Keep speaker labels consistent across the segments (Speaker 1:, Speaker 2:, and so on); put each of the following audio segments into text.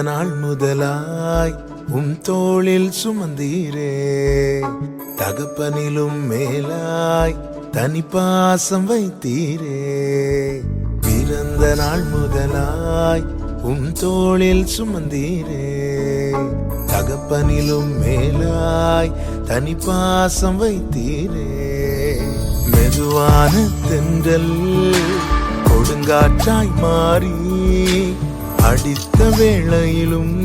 Speaker 1: நாள் முதலாய் தோளில் சுமந்தீரே, தகப்பனிலும் மேலாய் தனி பாசம் வைத்தீரே. பிறந்த நாள் முதலாய் தோளில் சுமந்தீரே, தகப்பனிலும் மேலாய் தனி பாசம் வைத்தீரே. மெதுவான தென்றல் கொடுங்காற்றாய் மாறி அடித்த வேளையிலும்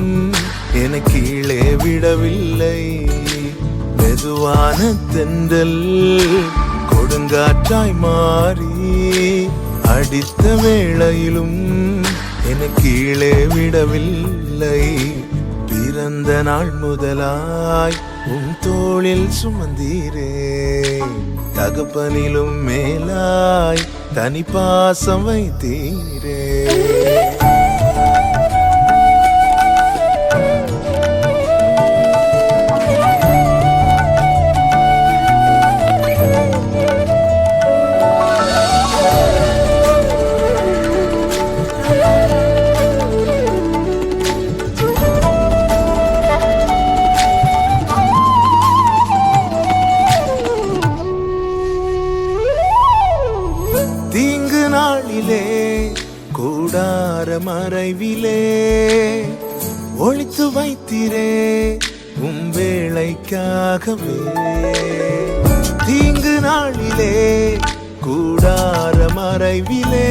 Speaker 1: என கீழே விடவில்லை. மெதுவான தென்றல் கொடுங்காற்றாய் மாறி அடித்த வேளையிலும் என கீழே விடவில்லை. பிறந்த நாள் முதலாய் தோளில் சுமந்தீரே, தகப்பனிலும் மேலாய் தனி பாசம் வைத்தீரே. தீங்கு நாளிலே கூடார மறைவிலே ஒளித்து வைத்திரே வேளைக்காகவே. தீங்கு நாளிலே கூடார மறைவிலே